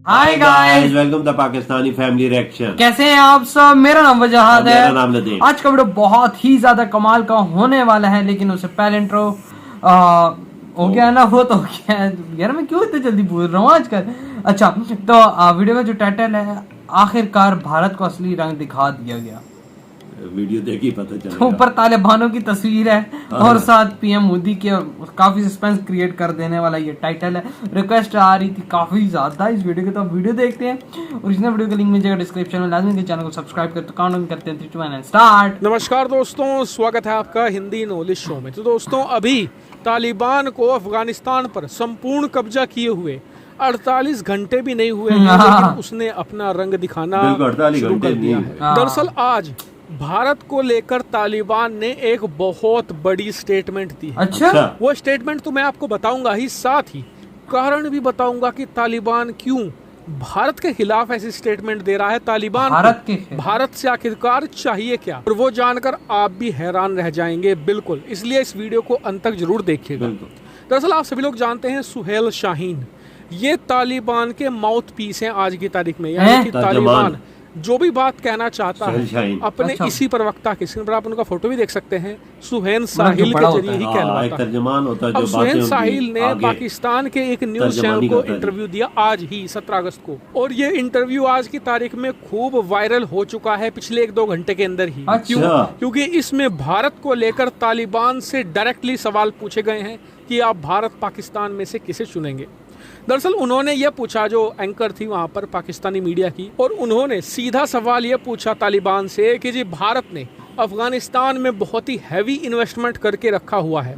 Hi guys, welcome the Pakistani family reaction. कैसे हैं आप सब। मेरा नाम वजाहत है। मेरा नाम नदीम। आज का वीडियो बहुत ही ज्यादा कमाल का होने वाला है, लेकिन उससे पहले इंट्रो हो गया ना, वो तो हो गया यार। मैं क्यों इतनी जल्दी बोल रहा हूँ आजकल। अच्छा, तो वीडियो का जो टाइटल है, आखिरकार भारत को असली रंग दिखा दिया गया। वीडियो देखी पता चलेगा। तो ऊपर तालिबानों की तस्वीर है और साथ पीएम मोदी के, काफी सस्पेंस क्रिएट कर देने वाला ये टाइटल है। रिक्वेस्ट आ रही थी काफी ज्यादा इस वीडियो के, तो वीडियो देखते हैं। ओरिजिनल वीडियो का लिंक मिल जाएगा डिस्क्रिप्शन में। लाजमी चैनल को सब्सक्राइब कर, तो काउंट करते हैं 3, 2, 1 एंड स्टार्ट। नमस्कार दोस्तों, स्वागत है आपका हिंदी नॉलेज शो में। तो दोस्तों, अभी तालिबान को अफगानिस्तान पर संपूर्ण कब्जा किए हुए 48 घंटे भी नहीं हुए हैं, लेकिन उसने अपना रंग दिखाना शुरू कर दिया है। दरअसल आज भारत को लेकर तालिबान ने एक बहुत बड़ी स्टेटमेंट दी है। अच्छा, वो स्टेटमेंट तो मैं आपको बताऊंगा ही, साथ ही कारण भी बताऊंगा कि तालिबान क्यों भारत के खिलाफ ऐसी स्टेटमेंट दे रहा है। तालिबान भारत से आखिरकार चाहिए क्या, और वो जानकर आप भी हैरान रह जाएंगे। बिल्कुल, इसलिए इस वीडियो को अंत तक जरूर देखिएगा। दरअसल आप सभी लोग जानते हैं सुहेल शाहीन, ये तालिबान के माउथ पीस हैं आज की तारीख में। यानी कि तालिबान जो भी बात कहना चाहता है अपने इसी प्रवक्ता के, स्क्रीन पर आप उनका फोटो भी देख सकते हैं, सुहेल साहिल के जरिए ही कहलवाता है। अब सुहेल साहिल ने पाकिस्तान के एक न्यूज चैनल को इंटरव्यू दिया आज ही 17 अगस्त को, और ये इंटरव्यू आज की तारीख में खूब वायरल हो चुका है पिछले 1-2 घंटे के अंदर ही। क्योंकि इसमें भारत को लेकर तालिबान से डायरेक्टली सवाल पूछे गए हैं कि आप भारत पाकिस्तान में से किसे चुनेंगे। दरअसल उन्होंने ये पूछा, जो एंकर थी वहां पर पाकिस्तानी मीडिया की, और उन्होंने सीधा सवाल ये पूछा तालिबान से कि जी भारत ने अफगानिस्तान में बहुत ही हैवी इन्वेस्टमेंट करके रखा हुआ है,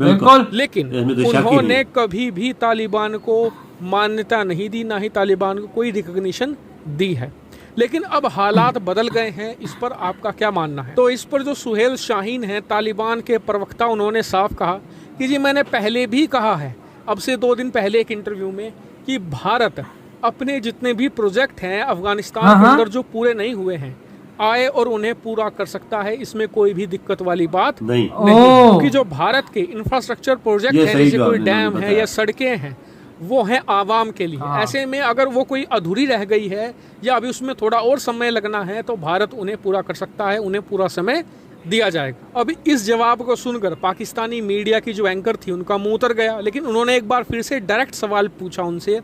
लेकिन उन्होंने कभी भी तालिबान को मान्यता नहीं दी, ना ही तालिबान को कोई रिकॉग्निशन दी है। लेकिन अब हालात बदल गए हैं, इस पर आपका क्या मानना है? तो इस पर जो सुहेल शाहीन है, तालिबान के प्रवक्ता, उन्होंने साफ कहा कि जी मैंने पहले भी कहा है, अब से 2 दिन पहले एक इंटरव्यू में, कि भारत अपने जितने भी प्रोजेक्ट हैं अफगानिस्तान के अंदर जो पूरे नहीं हुए हैं, आए और उन्हें पूरा कर सकता है। इसमें कोई भी दिक्कत वाली बात नहीं। क्योंकि जो भारत के इंफ्रास्ट्रक्चर प्रोजेक्ट हैं, जैसे कोई डैम है या सड़कें हैं, वो हैं आवाम के लिए। ऐसे में अगर वो कोई अधूरी रह गई है या अभी उसमें थोड़ा और समय लगना है, तो भारत उन्हें पूरा कर सकता है, उन्हें पूरा समय दिया जाएगा। अब इस जवाब को सुनकर पाकिस्तानी मीडिया की जो एंकर थी, उनका मुंह उतर गया। लेकिन उन्होंने एक बार फिर से डायरेक्ट सवाल पूछा उनसे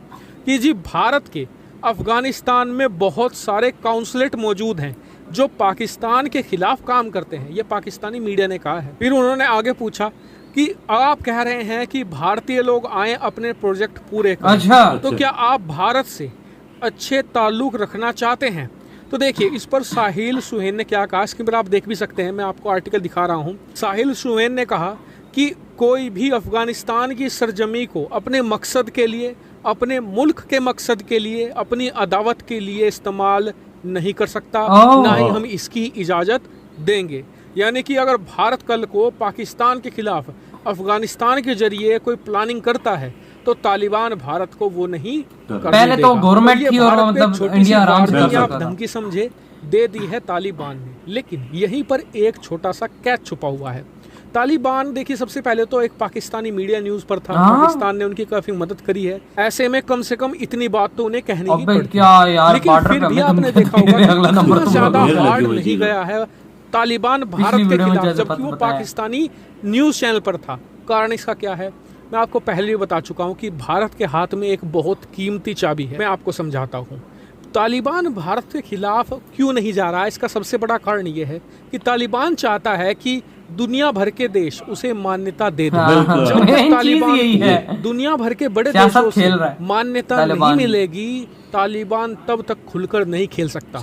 कि जी भारत के अफगानिस्तान में बहुत सारे काउंसलेट मौजूद हैं जो पाकिस्तान के खिलाफ काम करते हैं, ये पाकिस्तानी मीडिया ने कहा है। फिर उन्होंने आगे पूछा कि आप कह रहे हैं कि भारतीय लोग आए अपने प्रोजेक्ट पूरे करें, तो क्या आप भारत से अच्छे ताल्लुक रखना चाहते हैं? तो देखिए, इस पर साहिल सुहेन ने क्या कहा, इसके पर आप देख भी सकते हैं, मैं आपको आर्टिकल दिखा रहा हूँ। साहिल सुहेन ने कहा कि कोई भी अफगानिस्तान की सरजमी को अपने मकसद के लिए, अपने मुल्क के मकसद के लिए, अपनी अदावत के लिए इस्तेमाल नहीं कर सकता, ना ही हम इसकी इजाज़त देंगे। यानी कि अगर भारत कल को पाकिस्तान के खिलाफ अफगानिस्तान के जरिए कोई प्लानिंग करता है, तो तालिबान भारत को वो नहीं पहले तो गवर्नमेंट की, और मतलब इंडिया आराम से आप धमकी समझे दे दी है तालिबान ने। लेकिन यहीं पर एक छोटा सा कैच छुपा हुआ है। तालिबान देखिए, सबसे पहले तो एक पाकिस्तानी मीडिया न्यूज पर था, पाकिस्तान ने उनकी काफी मदद करी है। ऐसे में कम से कम इतनी बात तो उन्हें कहनी ही पड़ती है। लेकिन फिर भी आपने देखा होगा कि ज्यादा हार्ड नहीं गया है तालिबान भारत के खिलाफ, जबकि वो पाकिस्तानी न्यूज चैनल पर था। कारण इसका क्या है, मैं आपको पहले ही बता चुका हूँ कि भारत के हाथ में एक बहुत कीमती चाबी है। मैं आपको समझाता हूँ तालिबान भारत के खिलाफ क्यों नहीं जा रहा है। इसका सबसे बड़ा कारण ये है कि तालिबान चाहता है कि दुनिया भर के देश उसे मान्यता दे दें। जब तक तालिबान दुनिया भर के बड़े देशों से मान्यता नहीं मिलेगी, तालिबान तब तक खुलकर नहीं खेल सकता।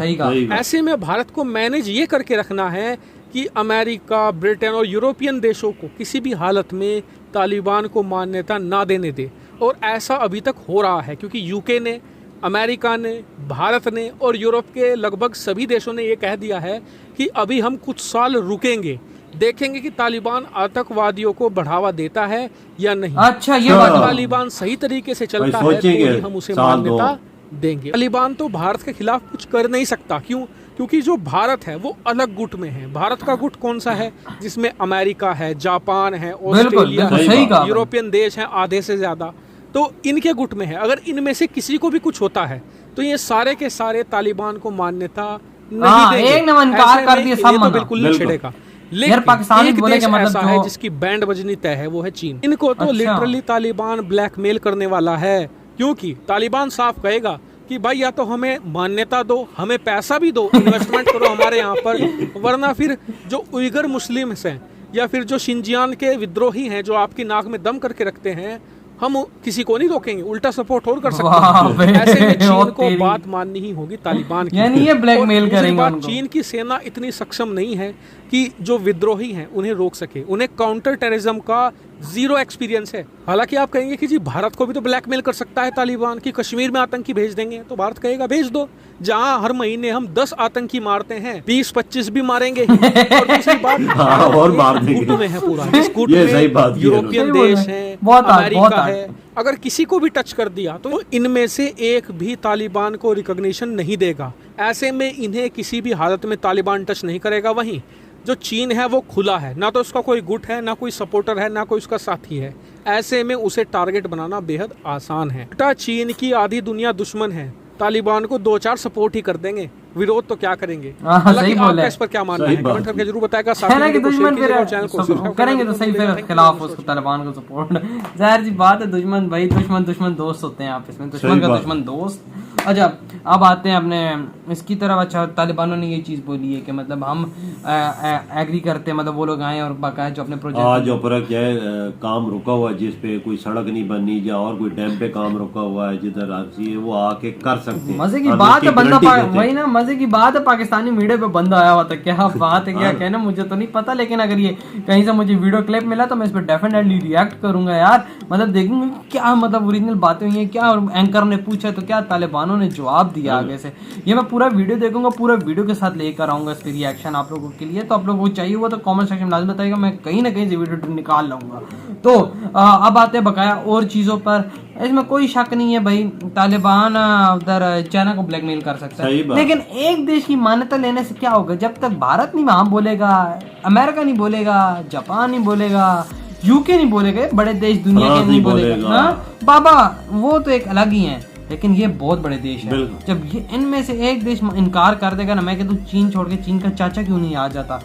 ऐसे में भारत को मैनेज ये करके रखना है कि अमेरिका, ब्रिटेन और यूरोपियन देशों को किसी भी हालत में तालिबान को मान्यता ना देने दे। और ऐसा अभी तक हो रहा है, क्योंकि यूके ने, अमेरिका ने, भारत ने और यूरोप के लगभग सभी देशों ने ये कह दिया है कि अभी हम कुछ साल रुकेंगे, देखेंगे कि तालिबान आतंकवादियों को बढ़ावा देता है या नहीं। अच्छा, ये बात तालिबान सही तरीके से चलता है तो हम उसे मान्यता देंगे। तालिबान तो भारत के खिलाफ कुछ कर नहीं सकता। क्यों? क्योंकि जो भारत है वो अलग गुट में है। भारत का गुट कौन सा है? जिसमें अमेरिका है, जापान है, ऑस्ट्रेलिया है, यूरोपियन देश हैं आधे से ज्यादा, तो इनके गुट में है। अगर इनमें से किसी को भी कुछ होता है, तो ये सारे के सारे तालिबान को मान्यता नहीं हाँ, देंगे। एक ने इनकार ऐसे कर में दिया, इन्हें सब तो मना। बिल्कुल नहीं बिल्कुल। छेड़ेगा। यार लेकिन पाकिस्तान एक बोले देश कि मतलब ऐसा है जो- जिसकी बैंड बजनी तय है, वो है चीन। इनको तो अच्छा। लिटरली तालिबान ब्लैकमेल करने वाला है, क्योंकि तालिबान साफ कहेगा कि भाई या तो हमें मान्यता दो, हमें पैसा भी दो, इन्वेस्टमेंट करो हमारे यहाँ पर, वरना फिर जो उइगर मुस्लिम्स हैं या फिर जो शिंजियान के विद्रोही हैं जो आपकी नाक में दम करके रखते हैं, हम किसी को नहीं रोकेंगे, उल्टा सपोर्ट और कर सकते वाह हैं। बे, ऐसे में ओ चीन को तेरी। बात माननी ही होगी तालिबान की। यानी ये ब्लैकमेल और दूसरी करेंगे बात, उनको। चीन की सेना इतनी सक्षम नहीं है कि जो विद्रोही हैं उन्हें रोक सके। उन्हें काउंटर टेररिज्म का जीरो एक्सपीरियंस है। हालांकि आप कहेंगे कि जी भारत को भी तो ब्लैकमेल कर सकता है तालिबान, कि कश्मीर में आतंकी भेज देंगे, तो भारत कहेगा भेज दो। जहां हर महीने हम 10 आतंकी मारते हैं, 20-25 भी मारेंगे ही। और दूसरी बात, हाँ, और मार एक देंगे। गुट में है पूरा, जिस गुट ये सही में बात की है यूरोपियन उन्होंने। देश सही बोल रहे हैं, हैं। बहुत आग, अमेरिका बहुत आग। है, अगर किसी को भी टच कर दिया तो इनमें से एक भी तालिबान को रिकॉग्निशन नहीं देगा। ऐसे में इन्हें किसी भी हालत में तालिबान टच नहीं करेगा। वहीं जो चीन है वो खुला है, ना तो उसका कोई गुट है, ना कोई सपोर्टर है, ना कोई उसका साथी है। ऐसे में उसे टारगेट बनाना बेहद आसान है। बेटा, चीन की आधी दुनिया दुश्मन है, तालिबान को 2-4 सपोर्ट ही कर देंगे, विरोध तो क्या करेंगे। हाँ, हालांकि सही बोला आपका है। इस पर क्या मानना सही है, बात कमेंट करके है। जरूर बताएगा। है ना कि दुश्मन फिर चैनल को करेंगे तो सही, फिर खिलाफ उसको तालिबान को सपोर्ट। जाहिर सी बात है, दुश्मन भाई दुश्मन दोस्त होते हैं आपस में, दुश्मन का बात। दुश्मन दोस्त। अच्छा, अब आते हैं अपने इसकी तरफ। अच्छा, तालिबानों ने ये चीज़ बोली है कि मतलब हम एग्री करते हैं, मतलब वो लोग आए और बाकायदा जो अपने प्रोजेक्ट आज जो पर क्या है, काम रुका हुआ है, जिस पे कोई सड़क नहीं बनी या और कोई डैम पे काम रुका हुआ है, जिधर आपसी है वो आके कर सकते हैं। मजे की हम बात है, इसकी बंदा गारंटी देते हैं। वही ना, मजे की बात है, पाकिस्तानी मीडिया पे बंदा आया हुआ था। क्या बात है, क्या कहना मुझे तो नहीं पता, लेकिन अगर ये कहीं से मुझे वीडियो क्लिप मिला तो मैं इस पर डेफिनेटली रिएक्ट करूंगा यार। मतलब देखूंगा क्या मतलब ओरिजिनल बातें हुई हैं क्या, और एंकर ने पूछा तो क्या तालिबानों ने जवाब दिया आगे से। ये मैं पूरा वीडियो देखूंगा, पूरा वीडियो के साथ लेकर आऊंगा इस पर रिएक्शन आप लोगों के लिए। तो आप लोगों को चाहिए हुआ तो कमेंट सेक्शन में लाजमी बताइएगा, मैं कहीं ना कहीं से वीडियो निकाल लाऊंगा। तो अब आते हैं बकाया और चीज़ों पर। इसमें कोई शक नहीं है भाई, तालिबान उधर चाइना को ब्लैकमेल कर सकता है, लेकिन एक देश की मान्यता लेने से क्या होगा? जब तक भारत नहीं वहां बोलेगा, अमेरिका नहीं बोलेगा, जापान नहीं बोलेगा, यूके नहीं बोलेगा, बड़े देश दुनिया के नहीं बोलेगा, हाँ बाबा वो तो एक अलग ही है। लेकिन ये बहुत बड़े देश है, जब ये इनमें से एक देश इनकार कर देगा ना, मैं कहता हूँ चीन छोड़ के चीन का चाचा क्यों नहीं आ जाता,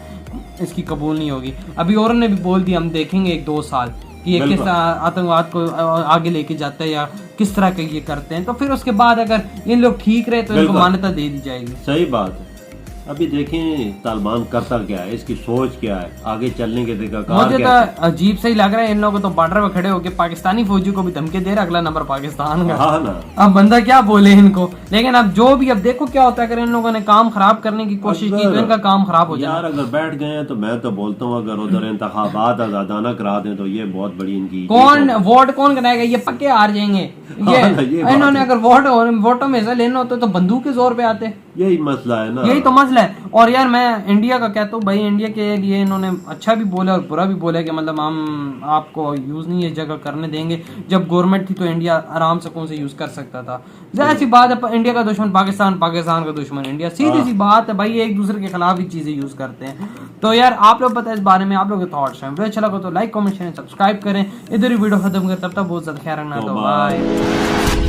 इसकी कबूल नहीं होगी। अभी और ने भी बोल दिया, हम देखेंगे 1-2 साल कि ये किस आतंकवाद को आगे लेके जाता है या किस तरह के ये करते हैं। तो फिर उसके बाद अगर इन लोग ठीक रहे तो इनको मान्यता दे दी जाएगी। सही बात है। अभी देखें तालिबान करता क्या है, इसकी सोच क्या है, आगे चलने के तरीका मुझे तो अजीब सही लग रहा है। इन लोगों को तो बॉर्डर पे खड़े होकर पाकिस्तानी फौजी को भी धमकी दे रहा, अगला नंबर पाकिस्तान का। हाँ ना। अब बंदा क्या बोले इनको, लेकिन अब जो भी, अब देखो क्या होता है। अगर इन लोगों ने काम खराब करने की कोशिश की तो इनका काम खराब हो जाए यार। अगर बैठ गए हैं तो मैं तो बोलता हूँ अगर उधर इंतखाबात आजादाना करा दें तो ये बहुत बड़ी इनकी कौन वोट कौन कराएगा, ये पक्के हार जाएंगे। ये इन्होंने अगर वोटों में हिस्सा लेना होता तो बंदूक के जोर पे आते। यही मसला है ना, यही तो मसला है। और यार मैं इंडिया का कहता हूँ भाई, इंडिया के लिए इन्होंने अच्छा भी बोला और बुरा भी बोला कि मतलब हम आपको यूज नहीं ये जगह करने देंगे। जब गवर्नमेंट थी तो इंडिया आराम से कौन से यूज कर सकता था। जाहिर सी बात है, इंडिया का दुश्मन पाकिस्तान, पाकिस्तान का दुश्मन इंडिया, सीधी सी बात है भाई, एक दूसरे के खिलाफ ही चीजें यूज करते हैं। तो यार आप लोग पता है इस बारे में, आप लोग के थॉट्स हैं। वीडियो अच्छा लगा तो लाइक कमेंट शेयर सब्सक्राइब करें। इधर ही वीडियो खत्म कर, तब तक बहुत ज्यादा ख्याल रखना। तो बाय।